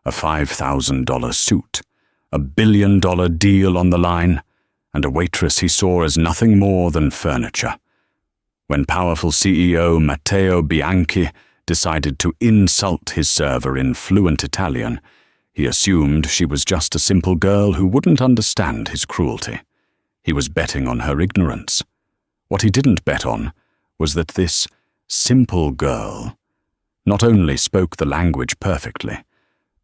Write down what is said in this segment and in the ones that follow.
a $5,000 suit, a billion-dollar deal on the line, and a waitress he saw as nothing more than furniture. When powerful CEO Matteo Bianchi decided to insult his server in fluent Italian, he assumed she was just a simple girl who wouldn't understand his cruelty. He was betting on her ignorance. What he didn't bet on was that this simple girl not only spoke the language perfectly,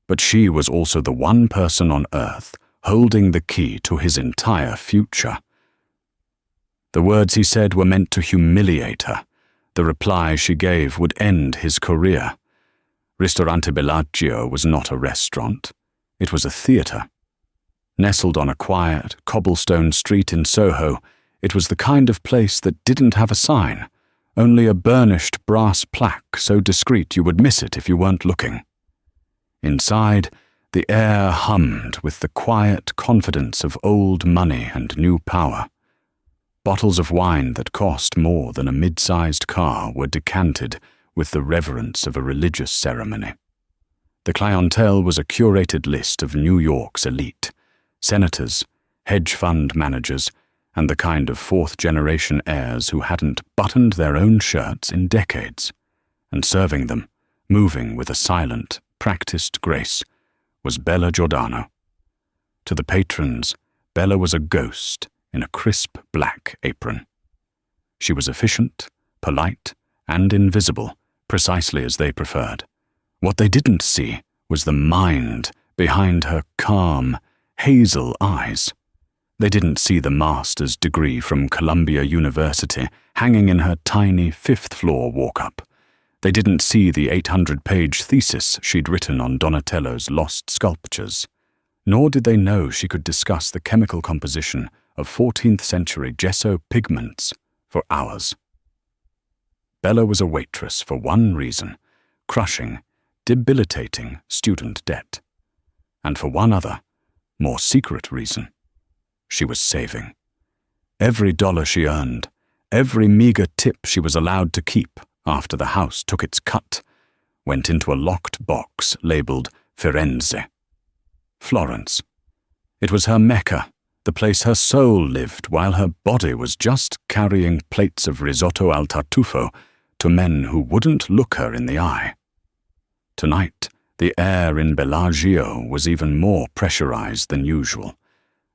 but she was also the one person on earth holding the key to his entire future. The words he said were meant to humiliate her. The reply she gave would end his career. Ristorante Bellagio was not a restaurant. It was a theatre. Nestled on a quiet, cobblestone street in Soho, it was the kind of place that didn't have a sign, only a burnished brass plaque so discreet you would miss it if you weren't looking. Inside, the air hummed with the quiet confidence of old money and new power. Bottles of wine that cost more than a mid-sized car were decanted with the reverence of a religious ceremony. The clientele was a curated list of New York's elite, senators, hedge fund managers, and the kind of fourth-generation heirs who hadn't buttoned their own shirts in decades. And serving them, moving with a silent, practiced grace, was Bella Giordano. To the patrons, Bella was a ghost in a crisp black apron. She was efficient, polite, and invisible, precisely as they preferred. What they didn't see was the mind behind her calm, hazel eyes. They didn't see the master's degree from Columbia University hanging in her tiny fifth-floor walk-up. They didn't see the 800-page thesis she'd written on Donatello's lost sculptures. Nor did they know she could discuss the chemical composition of 14th-century gesso pigments for hours. Bella was a waitress for one reason: crushing, debilitating student debt. And for one other, more secret reason: she was saving. Every dollar she earned, every meager tip she was allowed to keep after the house took its cut, went into a locked box labeled Firenze. Florence. It was her Mecca, the place her soul lived while her body was just carrying plates of risotto al tartufo to men who wouldn't look her in the eye. Tonight, the air in Bellagio was even more pressurized than usual.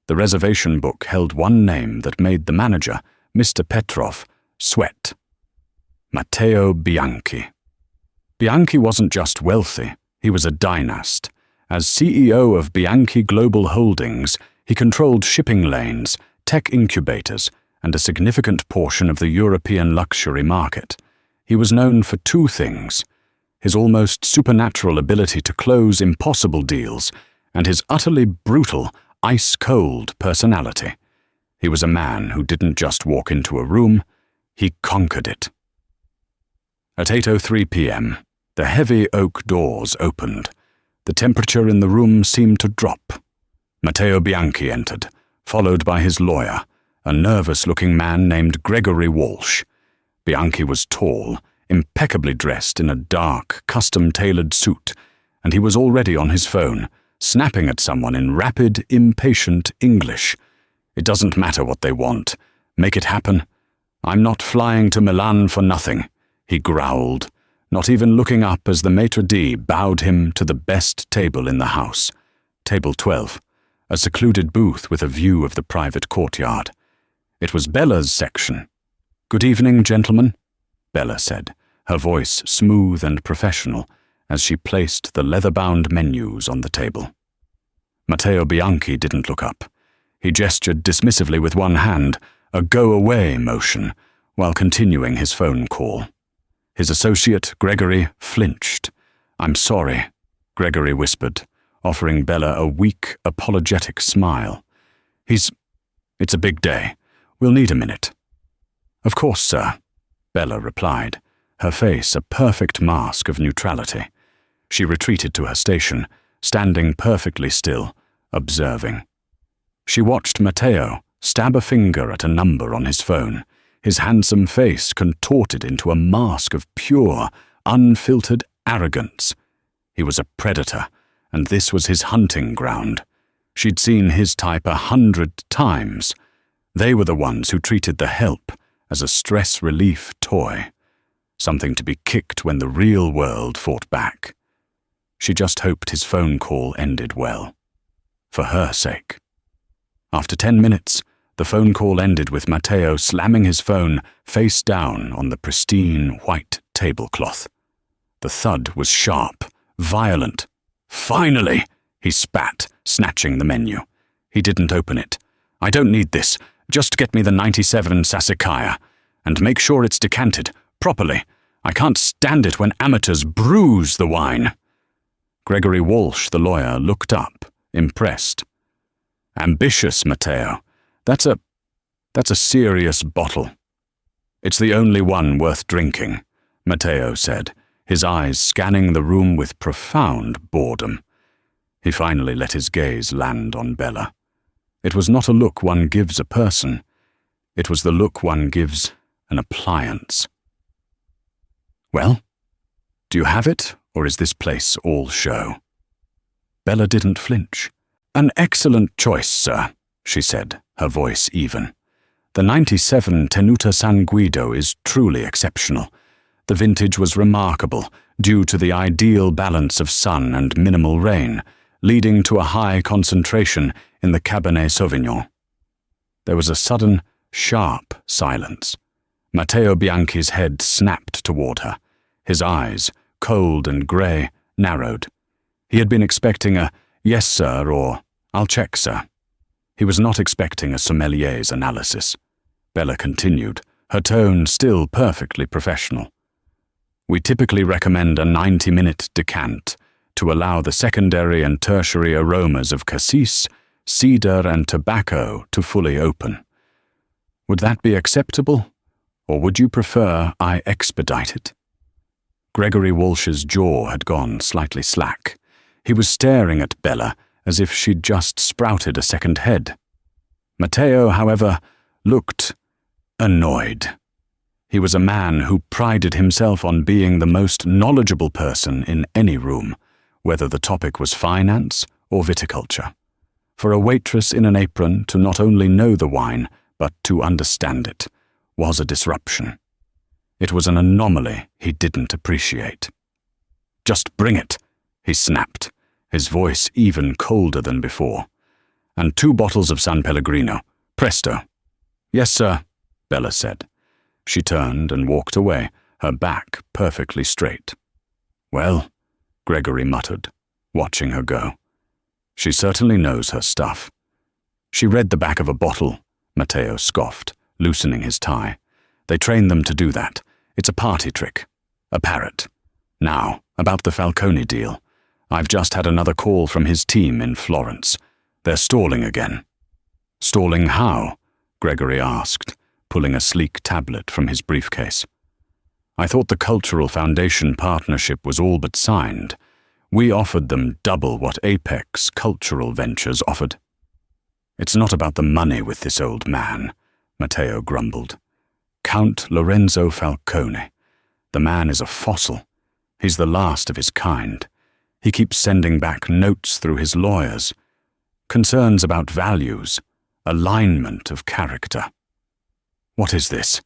The reservation book held one name that made the manager, Mr. Petrov, sweat: Matteo Bianchi. Bianchi wasn't just wealthy, he was a dynast. As CEO of Bianchi Global Holdings, he controlled shipping lanes, tech incubators, and a significant portion of the European luxury market. He was known for two things: his almost supernatural ability to close impossible deals, and his utterly brutal, ice-cold personality. He was a man who didn't just walk into a room, he conquered it. At 8:03 p.m., the heavy oak doors opened. The temperature in the room seemed to drop. Matteo Bianchi entered, followed by his lawyer, a nervous-looking man named Gregory Walsh. Bianchi was tall, impeccably dressed in a dark, custom-tailored suit, and he was already on his phone, snapping at someone in rapid, impatient English. "It doesn't matter what they want. Make it happen. I'm not flying to Milan for nothing," he growled, not even looking up as the maitre d' bowed him to the best table in the house, table 12, a secluded booth with a view of the private courtyard. It was Bella's section. "Good evening, gentlemen," Bella said, her voice smooth and professional, as she placed the leather-bound menus on the table. Matteo Bianchi didn't look up. He gestured dismissively with one hand, a go-away motion, while continuing his phone call. His associate, Gregory, flinched. "I'm sorry," Gregory whispered, offering Bella a weak, apologetic smile. It's a big day. We'll need a minute." "Of course, sir," Bella replied, her face a perfect mask of neutrality. She retreated to her station, standing perfectly still, observing. She watched Matteo stab a finger at a number on his phone, his handsome face contorted into a mask of pure, unfiltered arrogance. He was a predator, and this was his hunting ground. She'd seen his type 100 times. They were the ones who treated the help as a stress relief toy, something to be kicked when the real world fought back. She just hoped his phone call ended well, for her sake. After 10 minutes, the phone call ended with Matteo slamming his phone face down on the pristine white tablecloth. The thud was sharp, violent. "Finally!" he spat, snatching the menu. He didn't open it. "I don't need this. Just get me the 97 Sassicaia. And make sure it's decanted, properly. I can't stand it when amateurs bruise the wine." Gregory Walsh, the lawyer, looked up, impressed. "Ambitious, Matteo. That's a serious bottle." "It's the only one worth drinking," Matteo said, his eyes scanning the room with profound boredom. He finally let his gaze land on Bella. It was not a look one gives a person. It was the look one gives an appliance. "Well, do you have it, or is this place all show?" Bella didn't flinch. "An excellent choice, sir," she said, her voice even. "The 97 Tenuta San Guido is truly exceptional. The vintage was remarkable, due to the ideal balance of sun and minimal rain, leading to a high concentration in the Cabernet Sauvignon." There was a sudden, sharp silence. Matteo Bianchi's head snapped toward her. His eyes, cold and grey, narrowed. He had been expecting a "yes, sir," or "I'll check, sir." He was not expecting a sommelier's analysis. Bella continued, her tone still perfectly professional. "We typically recommend a 90-minute decant to allow the secondary and tertiary aromas of cassis, cedar, and tobacco to fully open. Would that be acceptable, or would you prefer I expedite it?" Gregory Walsh's jaw had gone slightly slack. He was staring at Bella as if she'd just sprouted a second head. Matteo, however, looked annoyed. He was a man who prided himself on being the most knowledgeable person in any room, whether the topic was finance or viticulture. For a waitress in an apron to not only know the wine, but to understand it, was a disruption. It was an anomaly he didn't appreciate. "Just bring it," he snapped, his voice even colder than before. "And 2 bottles of San Pellegrino. Presto." "Yes, sir," Bella said. She turned and walked away, her back perfectly straight. "Well," Gregory muttered, watching her go. "She certainly knows her stuff." "She read the back of a bottle," Matteo scoffed, loosening his tie. "They train them to do that. It's a party trick. A parrot. Now, about the Falcone deal. I've just had another call from his team in Florence. They're stalling again." "Stalling how?" Gregory asked, pulling a sleek tablet from his briefcase. "I thought the Cultural Foundation partnership was all but signed. We offered them double what Apex Cultural Ventures offered." "It's not about the money with this old man," Matteo grumbled. "Count Lorenzo Falcone. The man is a fossil. He's the last of his kind. He keeps sending back notes through his lawyers. Concerns about values, alignment of character." "What is this?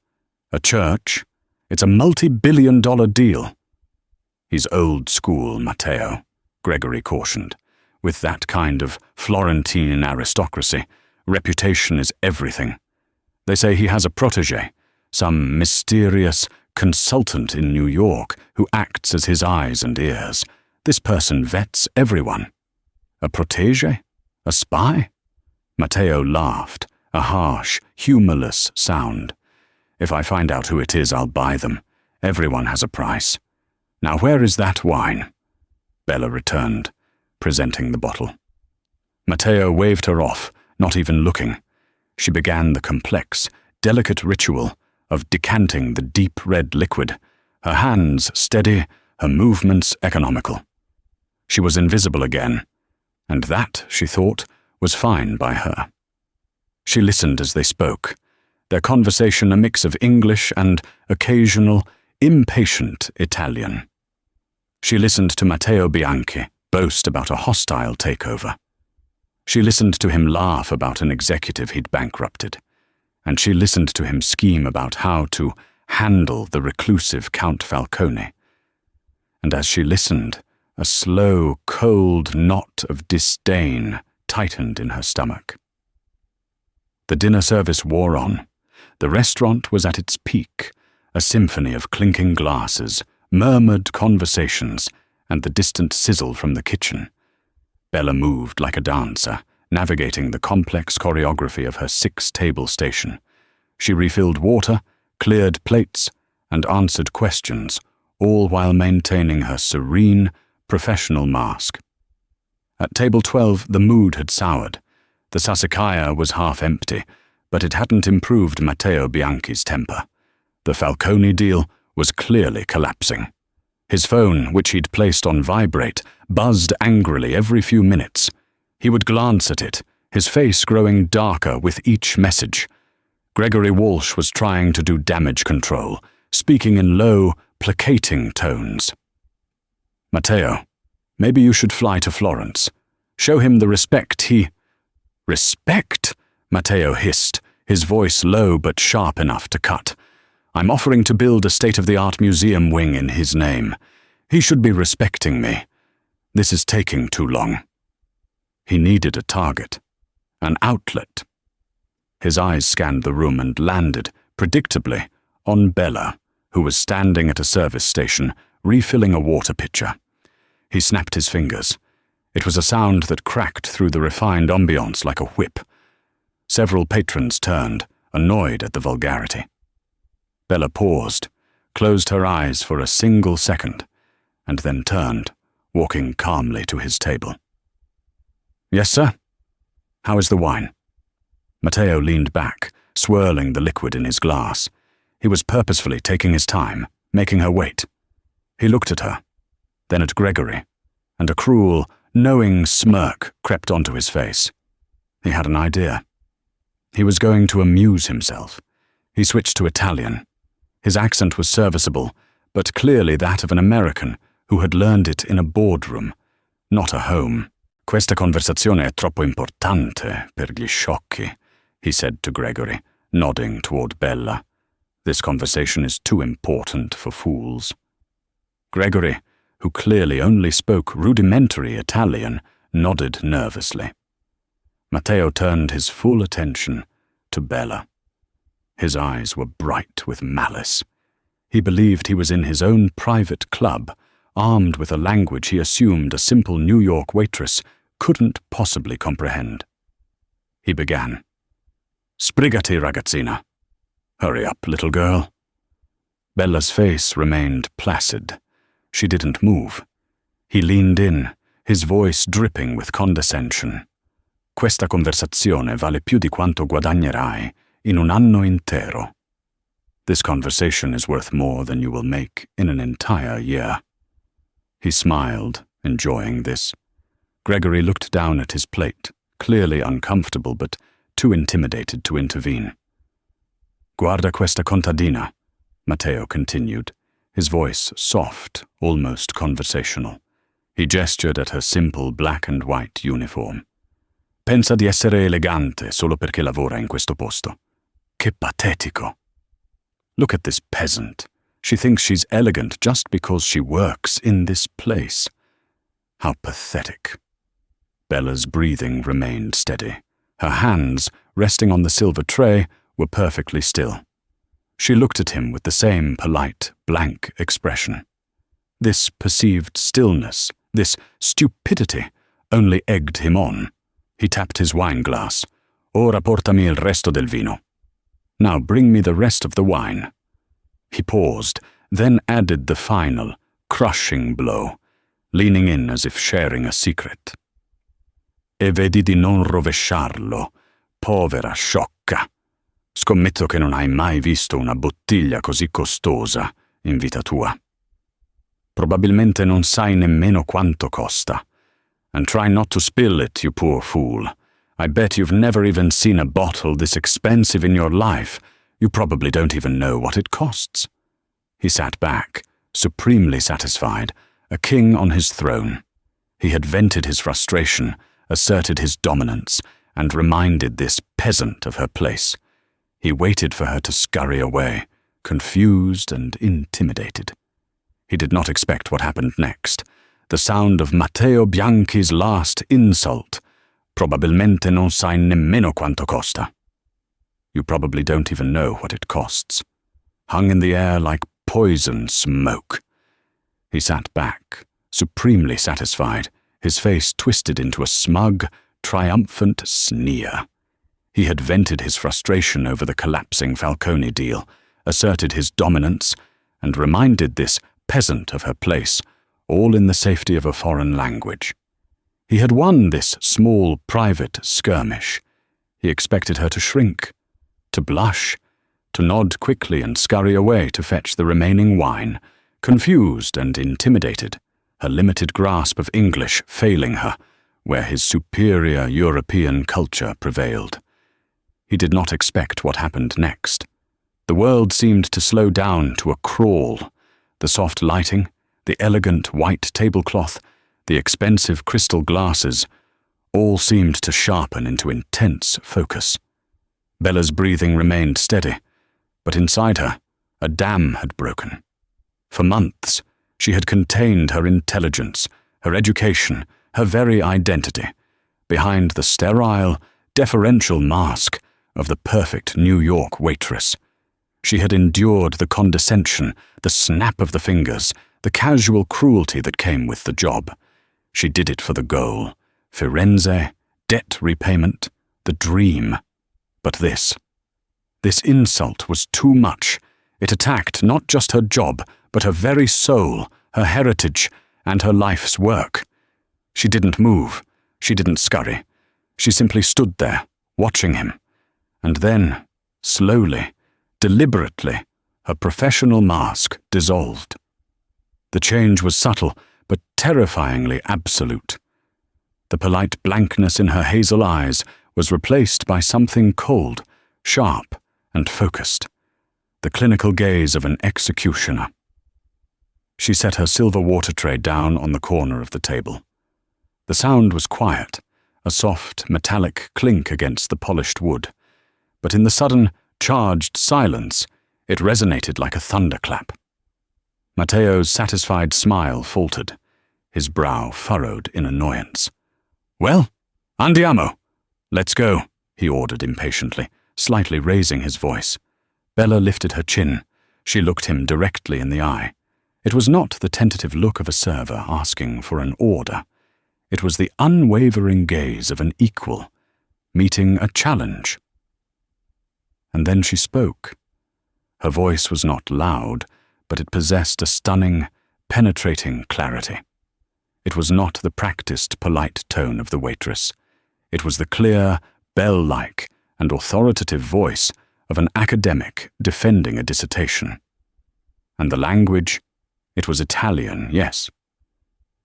A church? It's a multi-billion-dollar deal." "He's old school, Matteo," Gregory cautioned. "With that kind of Florentine aristocracy, reputation is everything. They say he has a protégé, some mysterious consultant in New York who acts as his eyes and ears. This person vets everyone." "A protégé? A spy?" Matteo laughed, a harsh, humorless sound. "If I find out who it is, I'll buy them. Everyone has a price. Now where is that wine?" Bella returned, presenting the bottle. Matteo waved her off, not even looking. She began the complex, delicate ritual of decanting the deep red liquid, her hands steady, her movements economical. She was invisible again, and that, she thought, was fine by her. She listened as they spoke, their conversation a mix of English and occasional, impatient Italian. She listened to Matteo Bianchi, boast about a hostile takeover. She listened to him laugh about an executive he'd bankrupted, and she listened to him scheme about how to handle the reclusive Count Falcone. And as she listened, a slow, cold knot of disdain tightened in her stomach. The dinner service wore on. The restaurant was at its peak, a symphony of clinking glasses, murmured conversations, and the distant sizzle from the kitchen. Bella moved like a dancer, navigating the complex choreography of her 6-table station. She refilled water, cleared plates, and answered questions, all while maintaining her serene, professional mask. At table 12, the mood had soured. The sassicaia was half empty, but it hadn't improved Matteo Bianchi's temper. The Falcone deal was clearly collapsing. His phone, which he'd placed on vibrate, buzzed angrily every few minutes. He would glance at it, his face growing darker with each message. Gregory Walsh was trying to do damage control, speaking in low, placating tones. "Matteo, maybe you should fly to Florence. Show him the respect he—" "Respect?" Matteo hissed, his voice low but sharp enough to cut. "I'm offering to build a state-of-the-art museum wing in his name. He should be respecting me. This is taking too long." He needed a target, an outlet. His eyes scanned the room and landed, predictably, on Bella, who was standing at a service station, refilling a water pitcher. He snapped his fingers. It was a sound that cracked through the refined ambiance like a whip. Several patrons turned, annoyed at the vulgarity. Bella paused, closed her eyes for a single second, and then turned, walking calmly to his table. "Yes, sir? How is the wine?" Matteo leaned back, swirling the liquid in his glass. He was purposefully taking his time, making her wait. He looked at her, then at Gregory, and a cruel, knowing smirk crept onto his face. He had an idea. He was going to amuse himself. He switched to Italian. His accent was serviceable, but clearly that of an American who had learned it in a boardroom, not a home. "Questa conversazione è troppo importante per gli sciocchi," he said to Gregory, nodding toward Bella. "This conversation is too important for fools." Gregory, who clearly only spoke rudimentary Italian, nodded nervously. Matteo turned his full attention to Bella. His eyes were bright with malice. He believed he was in his own private club, armed with a language he assumed a simple New York waitress couldn't possibly comprehend. He began. "Sbrigati, ragazzina. Hurry up, little girl." Bella's face remained placid. She didn't move. He leaned in, his voice dripping with condescension. "Questa conversazione vale più di quanto guadagnerai in un anno intero." This conversation is worth more than you will make in an entire year. He smiled, enjoying this. Gregory looked down at his plate, clearly uncomfortable but too intimidated to intervene. "Guarda questa contadina," Matteo continued, his voice soft, almost conversational. He gestured at her simple black and white uniform. "Pensa di essere elegante solo perché lavora in questo posto. Che patetico. Look at this peasant. She thinks she's elegant just because she works in this place. How pathetic." Bella's breathing remained steady. Her hands, resting on the silver tray, were perfectly still. She looked at him with the same polite, blank expression. This perceived stillness, this stupidity, only egged him on. He tapped his wine glass. "Ora portami il resto del vino." "Now bring me the rest of the wine." He paused, then added the final, crushing blow, leaning in as if sharing a secret. "E vedi di non rovesciarlo, povera sciocca. Scommetto che non hai mai visto una bottiglia così costosa in vita tua. Probabilmente non sai nemmeno quanto costa. And try not to spill it, you poor fool. I bet you've never even seen a bottle this expensive in your life. You probably don't even know what it costs." He sat back, supremely satisfied, a king on his throne. He had vented his frustration, asserted his dominance, and reminded this peasant of her place. He waited for her to scurry away, confused and intimidated. He did not expect what happened next. The sound of Matteo Bianchi's last insult. Probabilmente non sai nemmeno quanto costa. You probably don't even know what it costs. Hung in the air like poison smoke. He sat back, supremely satisfied, his face twisted into a smug, triumphant sneer. He had vented his frustration over the collapsing Falcone deal, asserted his dominance, and reminded this peasant of her place, all in the safety of a foreign language. He had won this small, private skirmish. He expected her to shrink, to blush, to nod quickly and scurry away to fetch the remaining wine, confused and intimidated, her limited grasp of English failing her, where his superior European culture prevailed. He did not expect what happened next. The world seemed to slow down to a crawl. The soft lighting, the elegant white tablecloth, the expensive crystal glasses, all seemed to sharpen into intense focus. Bella's breathing remained steady, but inside her, a dam had broken. For months, she had contained her intelligence, her education, her very identity, behind the sterile, deferential mask of the perfect New York waitress. She had endured the condescension, the snap of the fingers, the casual cruelty that came with the job. She did it for the goal, Firenze, debt repayment, the dream. But this insult was too much. It attacked not just her job, but her very soul, her heritage, and her life's work. She didn't move. She didn't scurry. She simply stood there, watching him. And then, slowly, deliberately, her professional mask dissolved. The change was subtle, but terrifyingly absolute. The polite blankness in her hazel eyes was replaced by something cold, sharp, and focused. The clinical gaze of an executioner. She set her silver water tray down on the corner of the table. The sound was quiet, a soft, metallic clink against the polished wood. But in the sudden, charged silence, it resonated like a thunderclap. Matteo's satisfied smile faltered, his brow furrowed in annoyance. "Well, andiamo. Let's go," he ordered impatiently, slightly raising his voice. Bella lifted her chin. She looked him directly in the eye. It was not the tentative look of a server asking for an order. It was the unwavering gaze of an equal, meeting a challenge. And then she spoke. Her voice was not loud, but it possessed a stunning, penetrating clarity. It was not the practiced, polite tone of the waitress. It was the clear, bell-like, and authoritative voice of an academic defending a dissertation. And the language, it was Italian, yes.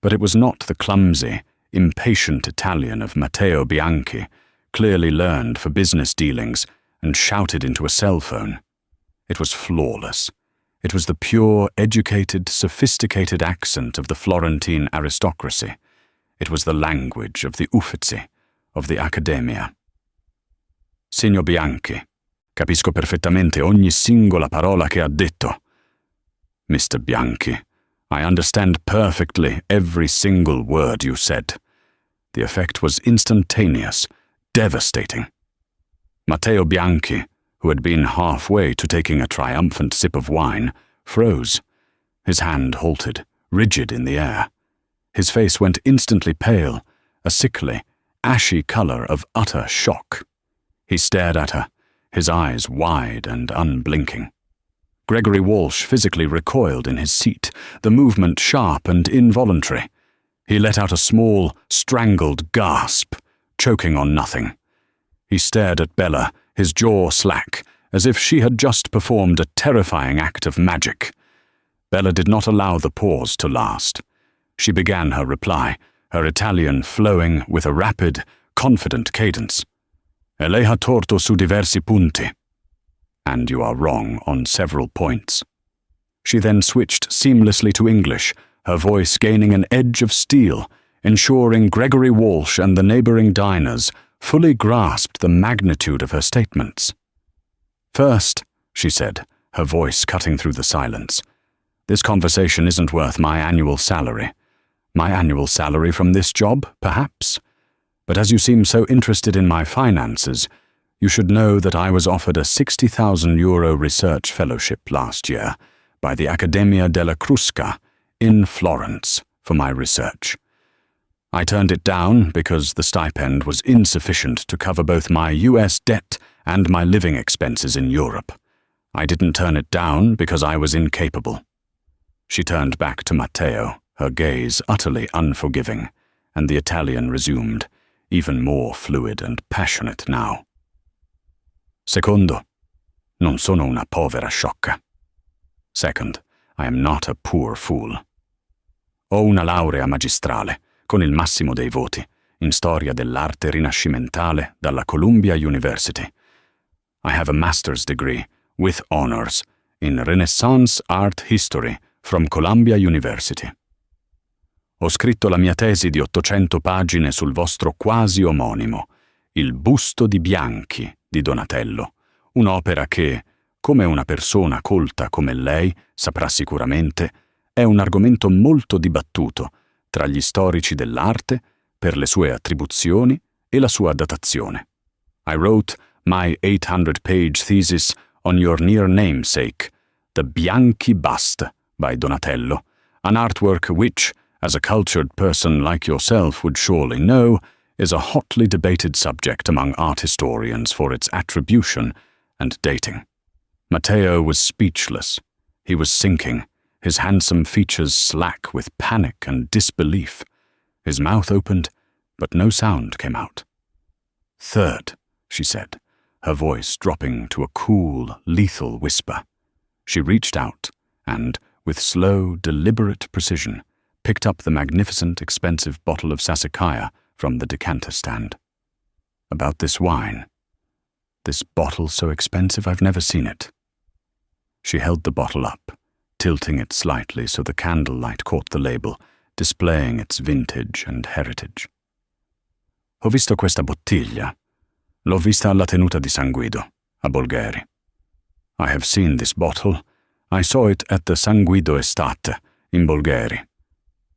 But it was not the clumsy, impatient Italian of Matteo Bianchi, clearly learned for business dealings and shouted into a cell phone. It was flawless. It was the pure, educated, sophisticated accent of the Florentine aristocracy. It was the language of the Uffizi, of the Accademia. Signor Bianchi, capisco perfettamente ogni singola parola che ha detto. Mr. Bianchi, I understand perfectly every single word you said. The effect was instantaneous, devastating. Matteo Bianchi, who had been halfway to taking a triumphant sip of wine, froze. His hand halted, rigid in the air. His face went instantly pale, a sickly, ashy color of utter shock. He stared at her, his eyes wide and unblinking. Gregory Walsh physically recoiled in his seat, the movement sharp and involuntary. He let out a small, strangled gasp, choking on nothing. He stared at Bella, his jaw slack, as if she had just performed a terrifying act of magic. Bella did not allow the pause to last. She began her reply, her Italian flowing with a rapid, confident cadence. "E lei ha torto su diversi punti. And you are wrong on several points." She then switched seamlessly to English, her voice gaining an edge of steel, ensuring Gregory Walsh and the neighboring diners fully grasped the magnitude of her statements. "First," she said, her voice cutting through the silence, "this conversation isn't worth my annual salary. My annual salary from this job, perhaps? But as you seem so interested in my finances, you should know that I was offered a €60,000 research fellowship last year by the Accademia della Crusca in Florence for my research. I turned it down because the stipend was insufficient to cover both my US debt and my living expenses in Europe. I didn't turn it down because I was incapable." She turned back to Matteo, her gaze utterly unforgiving, and the Italian resumed, even more fluid and passionate now. "Secondo, non sono una povera sciocca. Second, I am not a poor fool. Ho una laurea magistrale, con il massimo dei voti, in storia dell'arte rinascimentale dalla Columbia University. I have a master's degree, with honors, in Renaissance Art History from Columbia University. Ho scritto la mia tesi di 800 pagine sul vostro quasi omonimo, Il busto di Bianchi di Donatello, un'opera che, come una persona colta come lei saprà sicuramente, è un argomento molto dibattuto tra gli storici dell'arte per le sue attribuzioni e la sua datazione. I wrote my 800-page thesis on your near namesake, the Bianchi bust by Donatello, an artwork which, as a cultured person like yourself would surely know, is a hotly debated subject among art historians for its attribution and dating." Matteo was speechless. He was sinking, his handsome features slack with panic and disbelief. His mouth opened, but no sound came out. "Third," she said, her voice dropping to a cool, lethal whisper. She reached out and, with slow, deliberate precision, picked up the magnificent, expensive bottle of Sassicaia from the decanter stand. "About this wine. This bottle so expensive I've never seen it." She held the bottle up, tilting it slightly so the candlelight caught the label, displaying its vintage and heritage. "Ho visto questa bottiglia. L'ho vista alla tenuta di San Guido, a Bolgheri. I have seen this bottle. I saw it at the San Guido Estate in Bolgheri."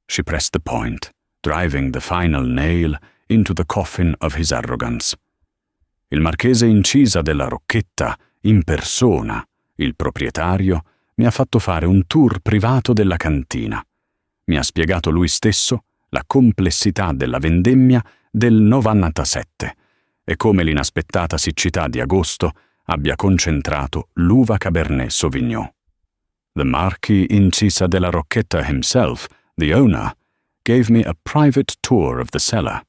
She pressed the point, driving the final nail into the coffin of his arrogance. "Il Marchese Incisa della Rocchetta, in persona, il proprietario, mi ha fatto fare un tour privato della cantina. Mi ha spiegato lui stesso la complessità della vendemmia del 97 e come l'inaspettata siccità di agosto abbia concentrato l'uva Cabernet Sauvignon. The Marquis Incisa della Rocchetta himself, the owner, gave me a private tour of the cellar.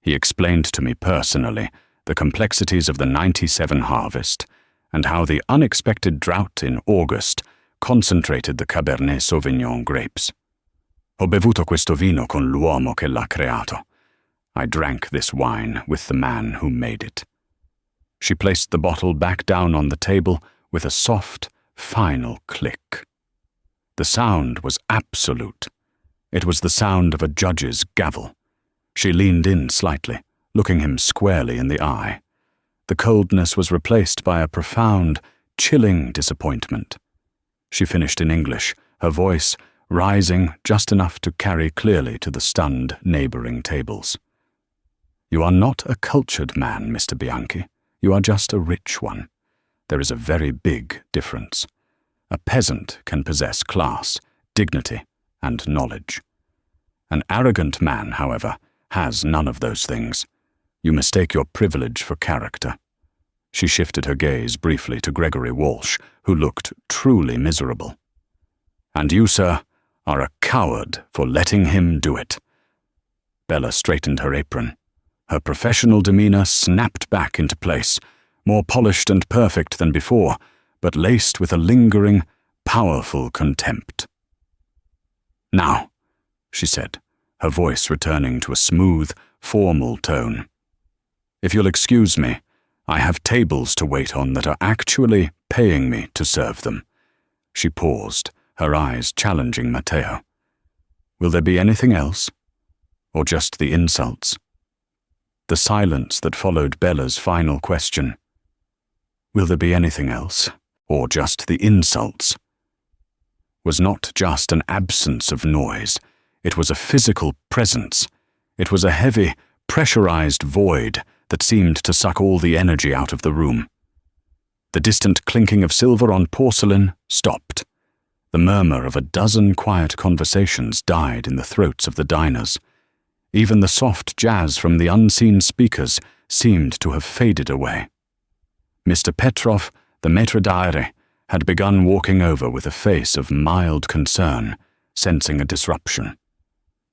He explained to me personally the complexities of the 97 harvest and how the unexpected drought in August concentrated the Cabernet Sauvignon grapes. Ho bevuto questo vino con l'uomo che l'ha creato. I drank this wine with the man who made it." She placed the bottle back down on the table with a soft, final click. The sound was absolute. It was the sound of a judge's gavel. She leaned in slightly, looking him squarely in the eye. The coldness was replaced by a profound, chilling disappointment. She finished in English, her voice rising just enough to carry clearly to the stunned neighboring tables. "You are not a cultured man, Mr. Bianchi. You are just a rich one. There is a very big difference. A peasant can possess class, dignity, and knowledge. An arrogant man, however, has none of those things. You mistake your privilege for character." She shifted her gaze briefly to Gregory Walsh, who looked truly miserable. "And you, sir, are a coward for letting him do it." Bella straightened her apron. Her professional demeanor snapped back into place, more polished and perfect than before, but laced with a lingering, powerful contempt. "Now," she said, her voice returning to a smooth, formal tone, "if you'll excuse me, I have tables to wait on that are actually paying me to serve them." She paused, her eyes challenging Matteo. "Will there be anything else? or just the insults? The silence that followed Bella's final question. Will there be anything else, or just the insults? Was not just an absence of noise. It was a physical presence. It was a heavy, pressurized void that seemed to suck all the energy out of the room. The distant clinking of silver on porcelain stopped. The murmur of a dozen quiet conversations died in the throats of the diners. Even the soft jazz from the unseen speakers seemed to have faded away. Mr. Petrov, the maître d'arrêt, had begun walking over with a face of mild concern, sensing a disruption.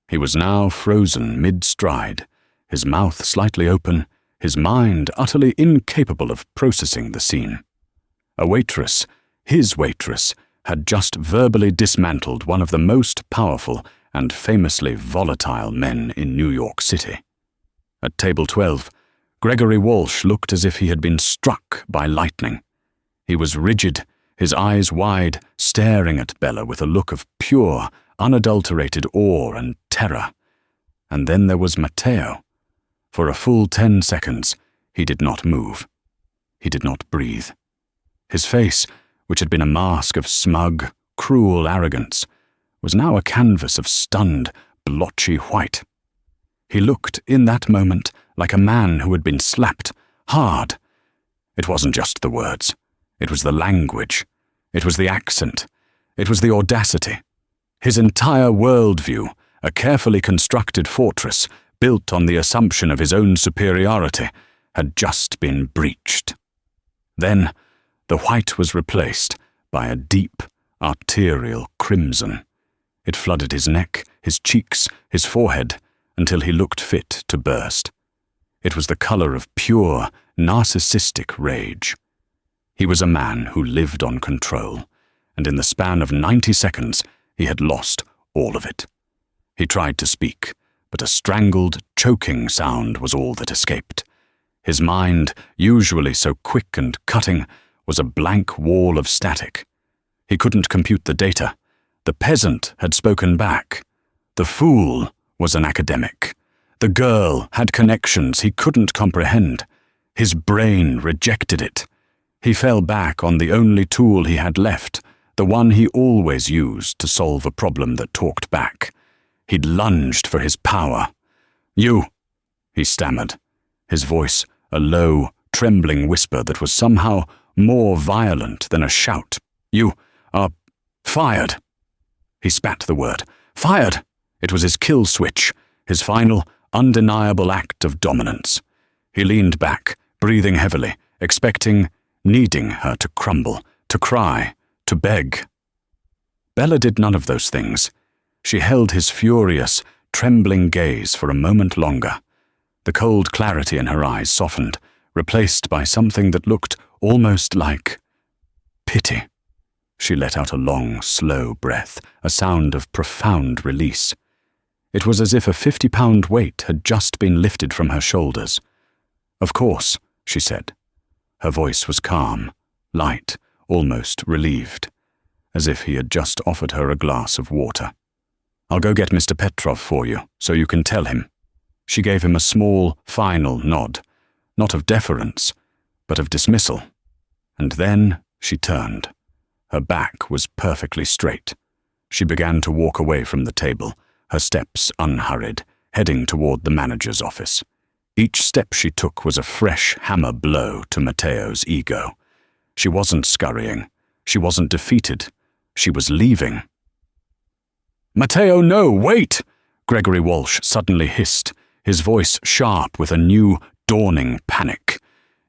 He was now frozen mid-stride, his mouth slightly open, his mind utterly incapable of processing the scene. A waitress, his waitress, had just verbally dismantled one of the most powerful and famously volatile men in New York City. At table 12, Gregory Walsh looked as if he had been struck by lightning. He was rigid, his eyes wide, staring at Bella with a look of pure, unadulterated awe and terror. And then there was Matteo. For a full 10 seconds, he did not move. He did not breathe. His face, which had been a mask of smug, cruel arrogance, was now a canvas of stunned, blotchy white. He looked, in that moment, like a man who had been slapped hard. It wasn't just the words. It was the language. It was the accent. It was the audacity. His entire worldview, a carefully constructed fortress built on the assumption of his own superiority, had just been breached. Then, the white was replaced by a deep, arterial crimson. It flooded his neck, his cheeks, his forehead, until he looked fit to burst. It was the color of pure, narcissistic rage. He was a man who lived on control, and in the span of 90 seconds, he had lost all of it. He tried to speak, but a strangled, choking sound was all that escaped. His mind, usually so quick and cutting, was a blank wall of static. He couldn't compute the data. The peasant had spoken back. The fool was an academic. The girl had connections he couldn't comprehend. His brain rejected it. He fell back on the only tool he had left, the one he always used to solve a problem that talked back. He'd lunged for his power. "You," he stammered, his voice a low, trembling whisper that was somehow more violent than a shout. "You are fired." He spat the word. Fired! It was his kill switch, his final, undeniable act of dominance. He leaned back, breathing heavily, expecting, needing her to crumble, to cry, to beg. Bella did none of those things. She held his furious, trembling gaze for a moment longer. The cold clarity in her eyes softened, replaced by something that looked almost like pity. She let out a long, slow breath, a sound of profound release. It was as if a 50-pound weight had just been lifted from her shoulders. "Of course," she said. Her voice was calm, light, almost relieved, as if he had just offered her a glass of water. "I'll go get Mr. Petrov for you, so you can tell him." She gave him a small, final nod, not of deference, but of dismissal. And then she turned. Her back was perfectly straight. She began to walk away from the table, her steps unhurried, heading toward the manager's office. Each step she took was a fresh hammer blow to Matteo's ego. She wasn't scurrying. She wasn't defeated. She was leaving. "Matteo, no, wait!" Gregory Walsh suddenly hissed, his voice sharp with a new, dawning panic.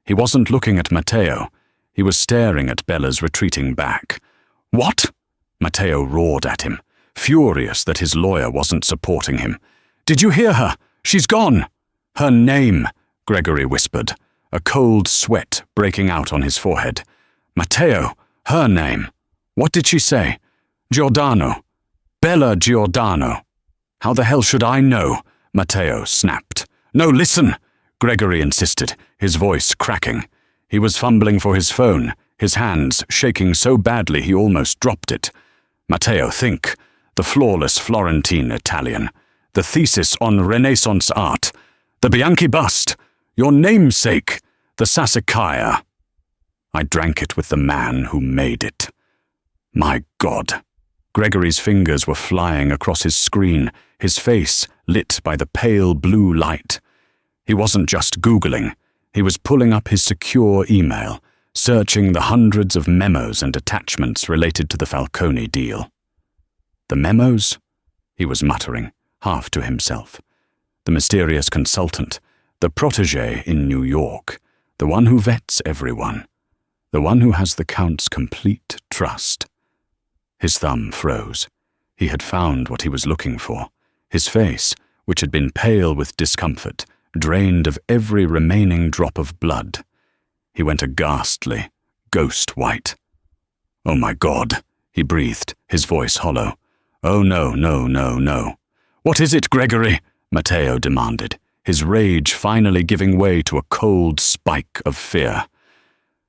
He wasn't looking at Matteo. He was staring at Bella's retreating back. "What?" Matteo roared at him, furious that his lawyer wasn't supporting him. "Did you hear her? She's gone!" "Her name," Gregory whispered, a cold sweat breaking out on his forehead. "Matteo, her name. What did she say?" "Giordano. Bella Giordano." "How the hell should I know?" Matteo snapped. "No, listen," Gregory insisted, his voice cracking. He was fumbling for his phone, his hands shaking so badly he almost dropped it. "Matteo, think. The flawless Florentine Italian. The thesis on Renaissance art. The Bianchi bust. Your namesake. The Sassicaia. I drank it with the man who made it. My God. Gregory's fingers were flying across his screen, his face lit by the pale blue light. He wasn't just Googling. He was pulling up his secure email, searching the hundreds of memos and attachments related to the Falcone deal. The memos? He was muttering, half to himself. The mysterious consultant, the protégé in New York, the one who vets everyone, the one who has the Count's complete trust. His thumb froze. He had found what he was looking for. His face, which had been pale with discomfort, drained of every remaining drop of blood. He went a ghastly, ghost white. "Oh my God," he breathed, his voice hollow. "Oh no, no, no, no." "What is it, Gregory?" Matteo demanded, his rage finally giving way to a cold spike of fear.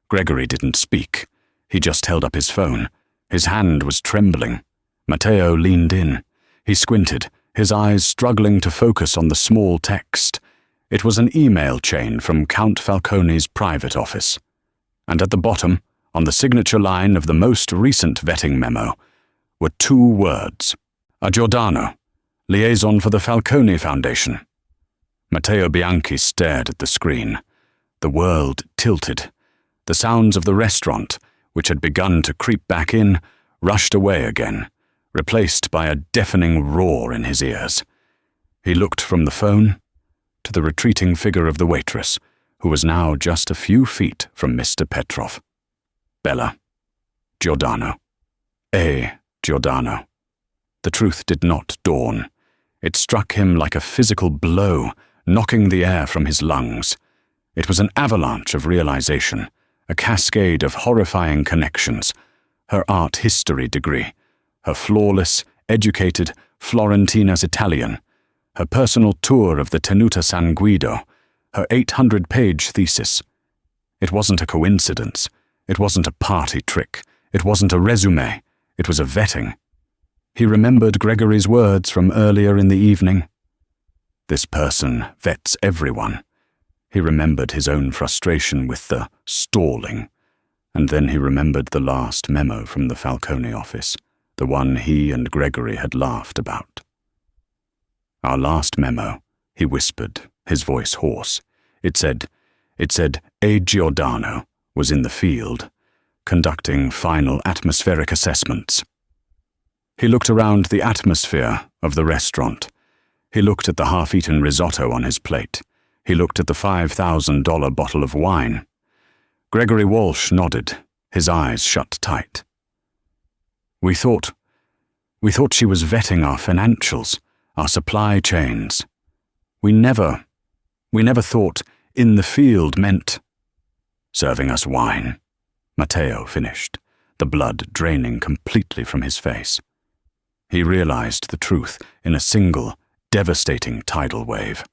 Gregory didn't speak. He just held up his phone. His hand was trembling. Matteo leaned in. He squinted, his eyes struggling to focus on the small text. It was an email chain from Count Falcone's private office. And at the bottom, on the signature line of the most recent vetting memo, were 2 words. "A Giordano, liaison for the Falcone Foundation." Matteo Bianchi stared at the screen. The world tilted. The sounds of the restaurant, which had begun to creep back in, rushed away again, replaced by a deafening roar in his ears. He looked from the phone to the retreating figure of the waitress, who was now just a few feet from Mr. Petrov. Bella. Giordano. A Giordano. The truth did not dawn. It struck him like a physical blow, knocking the air from his lungs. It was an avalanche of realization, a cascade of horrifying connections. Her art history degree, her flawless, educated Florentina's Italian, her personal tour of the Tenuta San Guido, her 800-page thesis. It wasn't a coincidence. It wasn't a party trick. It wasn't a resume. It was a vetting. He remembered Gregory's words from earlier in the evening. This person vets everyone. He remembered his own frustration with the stalling, and then he remembered the last memo from the Falcone office, the one he and Gregory had laughed about. "Our last memo," he whispered, his voice hoarse. It said, A. Giordano was in the field, conducting final atmospheric assessments. He looked around the atmosphere of the restaurant. He looked at the half-eaten risotto on his plate. He looked at the $5,000 bottle of wine. Gregory Walsh nodded, his eyes shut tight. We thought she was vetting our financials, our supply chains. We never thought in the field meant serving us wine. Matteo finished, the blood draining completely from his face. He realized the truth in a single, devastating tidal wave.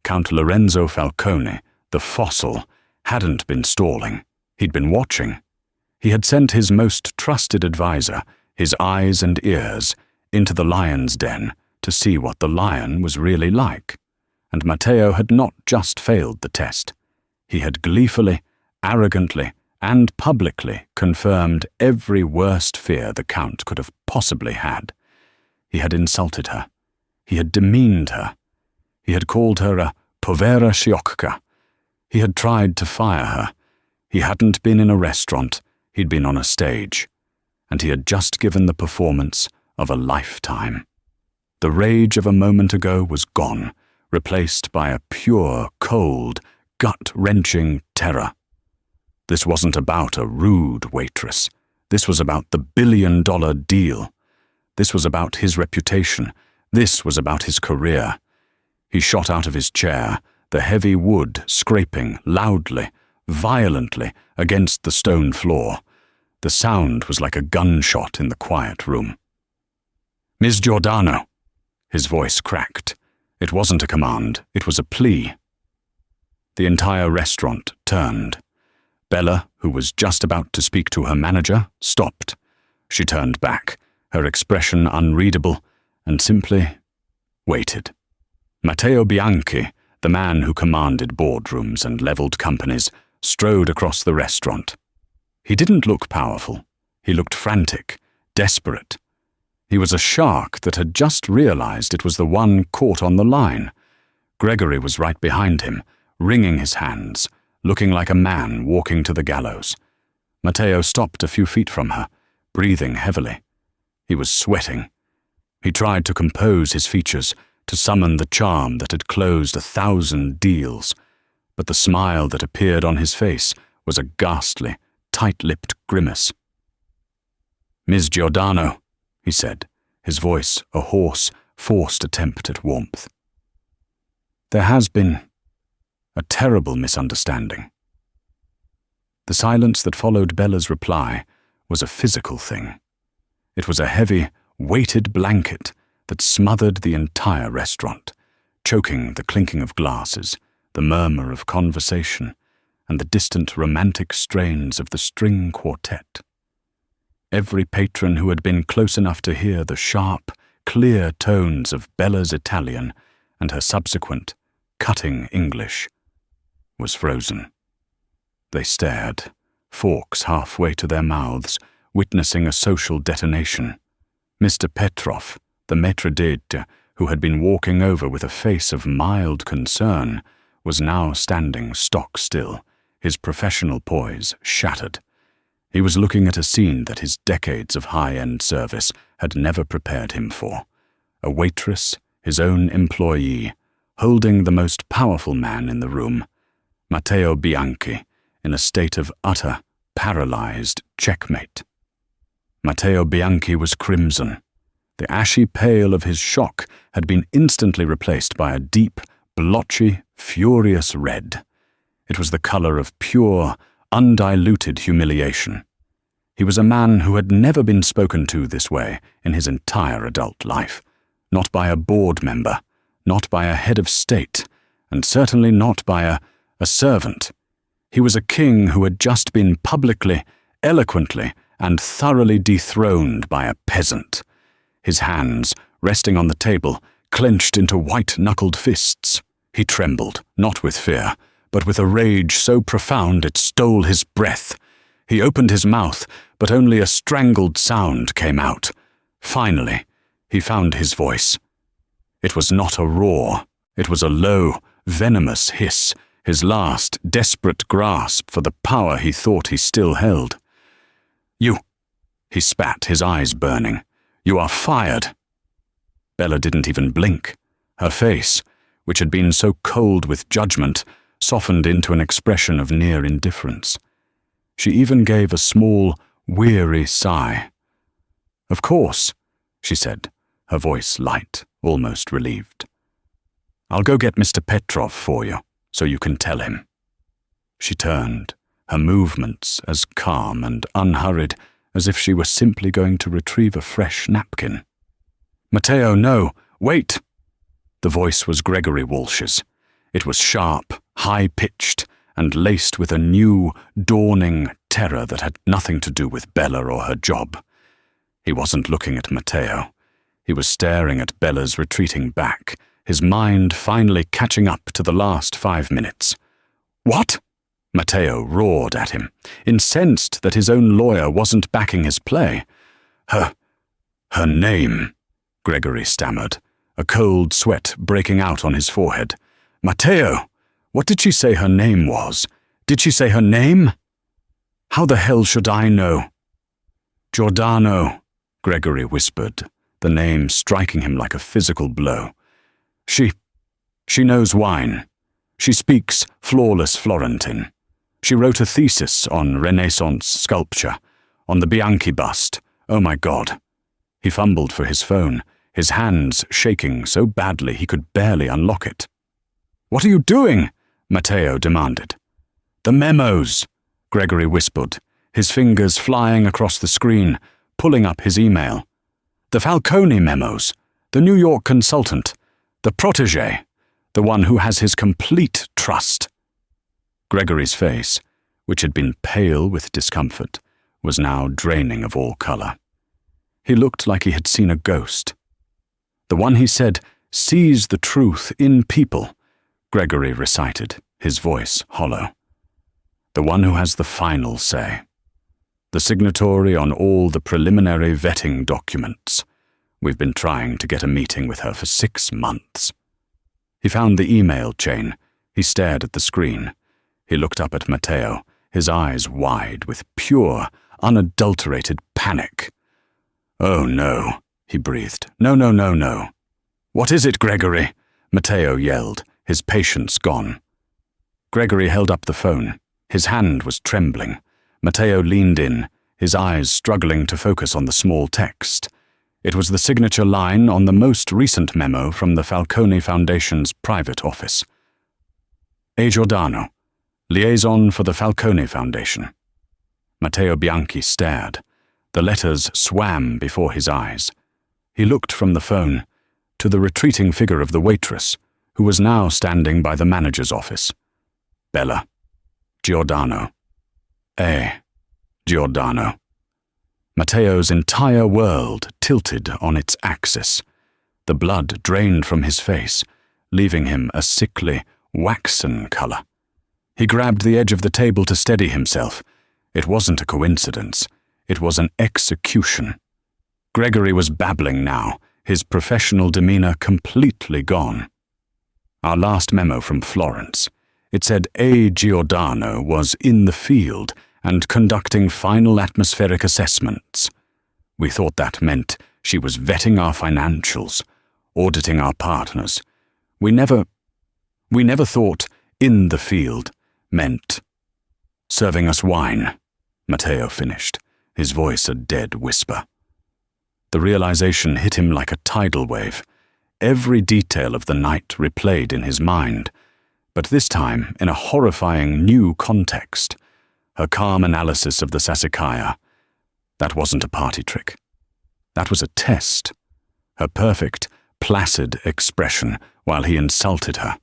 Count Lorenzo Falcone, the fossil, hadn't been stalling. He'd been watching. He had sent his most trusted advisor, his eyes and ears, into the lion's den to see what the lion was really like. And Matteo had not just failed the test. He had gleefully, arrogantly, and publicly confirmed every worst fear the Count could have possibly had. He had insulted her. He had demeaned her. He had called her a povera sciocca. He had tried to fire her. He hadn't been in a restaurant. He'd been on a stage. And he had just given the performance of a lifetime. The rage of a moment ago was gone, replaced by a pure, cold, gut-wrenching terror. This wasn't about a rude waitress. This was about the billion-dollar deal. This was about his reputation. This was about his career. He shot out of his chair, the heavy wood scraping loudly, violently against the stone floor. The sound was like a gunshot in the quiet room. "Ms. Giordano!" His voice cracked. It wasn't a command, it was a plea. The entire restaurant turned. Bella, who was just about to speak to her manager, stopped. She turned back, her expression unreadable, and simply waited. Matteo Bianchi, the man who commanded boardrooms and leveled companies, strode across the restaurant. He didn't look powerful. He looked frantic, desperate. He was a shark that had just realized it was the one caught on the line. Gregory was right behind him, wringing his hands, looking like a man walking to the gallows. Matteo stopped a few feet from her, breathing heavily. He was sweating. He tried to compose his features, to summon the charm that had closed 1,000 deals, but the smile that appeared on his face was a ghastly, tight-lipped grimace. "Ms. Giordano," he said, his voice a hoarse, forced attempt at warmth. "There has been a terrible misunderstanding." The silence that followed Bella's reply was a physical thing. It was a heavy, weighted blanket that smothered the entire restaurant, choking the clinking of glasses, the murmur of conversation, and the distant romantic strains of the string quartet. Every patron who had been close enough to hear the sharp, clear tones of Bella's Italian and her subsequent, cutting English was frozen. They stared, forks halfway to their mouths, witnessing a social detonation. Mr. Petrov, the maître d'hôte, who had been walking over with a face of mild concern, was now standing stock still, his professional poise shattered. He was looking at a scene that his decades of high-end service had never prepared him for. A waitress, his own employee, holding the most powerful man in the room, Matteo Bianchi, in a state of utter, paralyzed checkmate. Matteo Bianchi was crimson. The ashy pale of his shock had been instantly replaced by a deep, blotchy, furious red. It was the color of pure, undiluted humiliation. He was a man who had never been spoken to this way in his entire adult life, not by a board member, not by a head of state, and certainly not by a servant. He was a king who had just been publicly, eloquently, and thoroughly dethroned by a peasant. His hands, resting on the table, clenched into white-knuckled fists. He trembled, not with fear, but with a rage so profound it stole his breath. He opened his mouth, but only a strangled sound came out. Finally, he found his voice. It was not a roar. It was a low, venomous hiss, his last, desperate grasp for the power he thought he still held. "You," he spat, his eyes burning. "You are fired." Bella didn't even blink. Her face, which had been so cold with judgment, softened into an expression of near indifference. She even gave a small, weary sigh. "Of course," she said, her voice light, almost relieved. "I'll go get Mr. Petrov for you, so you can tell him." She turned, her movements as calm and unhurried as if she were simply going to retrieve a fresh napkin. "Matteo, no, wait!" The voice was Gregory Walsh's. It was sharp, high-pitched, and laced with a new, dawning terror that had nothing to do with Bella or her job. He wasn't looking at Matteo. He was staring at Bella's retreating back, his mind finally catching up to the last 5 minutes. "What?" Matteo roared at him, incensed that his own lawyer wasn't backing his play. Her name," Gregory stammered, a cold sweat breaking out on his forehead. "Matteo, what did she say her name was? Did she say her name?" "How the hell should I know?" "Giordano," Gregory whispered, the name striking him like a physical blow. She knows wine. She speaks flawless Florentine. She wrote a thesis on Renaissance sculpture, on the Bianchi bust. Oh my God. He fumbled for his phone, his hands shaking so badly he could barely unlock it. "What are you doing?" Matteo demanded. "The memos," Gregory whispered, his fingers flying across the screen, pulling up his email. "The Falcone memos, the New York consultant, the protégé, the one who has his complete trust." Gregory's face, which had been pale with discomfort, was now draining of all color. He looked like he had seen a ghost. The one he said sees the truth in people, Gregory recited, his voice hollow. The one who has the final say. The signatory on all the preliminary vetting documents. We've been trying to get a meeting with her for 6 months. He found the email chain. He stared at the screen. He looked up at Matteo, his eyes wide with pure, unadulterated panic. "Oh no," he breathed. "No, no, no, no." "What is it, Gregory?" Matteo yelled, his patience gone. Gregory held up the phone. His hand was trembling. Matteo leaned in, his eyes struggling to focus on the small text. It was the signature line on the most recent memo from the Falcone Foundation's private office. A. Giordano, liaison for the Falcone Foundation. Matteo Bianchi stared. The letters swam before his eyes. He looked from the phone to the retreating figure of the waitress, who was now standing by the manager's office. Bella. Giordano. A. Giordano. Matteo's entire world tilted on its axis. The blood drained from his face, leaving him a sickly, waxen color. He grabbed the edge of the table to steady himself. It wasn't a coincidence. It was an execution. Gregory was babbling now, his professional demeanor completely gone. Our last memo from Florence. It said A. Giordano was in the field and conducting final atmospheric assessments. We thought that meant she was vetting our financials, auditing our partners. We never thought in the field meant serving us wine, Matteo finished, his voice a dead whisper. The realization hit him like a tidal wave. Every detail of the night replayed in his mind, but this time in a horrifying new context. Her calm analysis of the Sassicaia. That wasn't a party trick. That was a test. Her perfect, placid expression while he insulted her.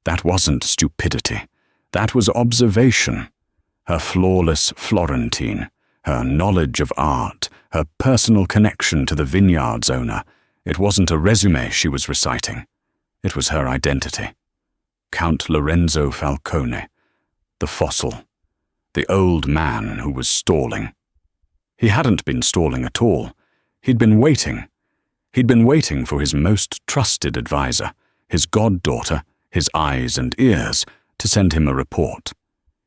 That wasn't stupidity. That was observation. Her flawless Florentine, her knowledge of art, her personal connection to the vineyard's owner. It wasn't a resume she was reciting. It was her identity. Count Lorenzo Falcone, the fossil, the old man who was stalling. He hadn't been stalling at all. He'd been waiting. He'd been waiting for his most trusted advisor, his goddaughter, his eyes and ears, to send him a report.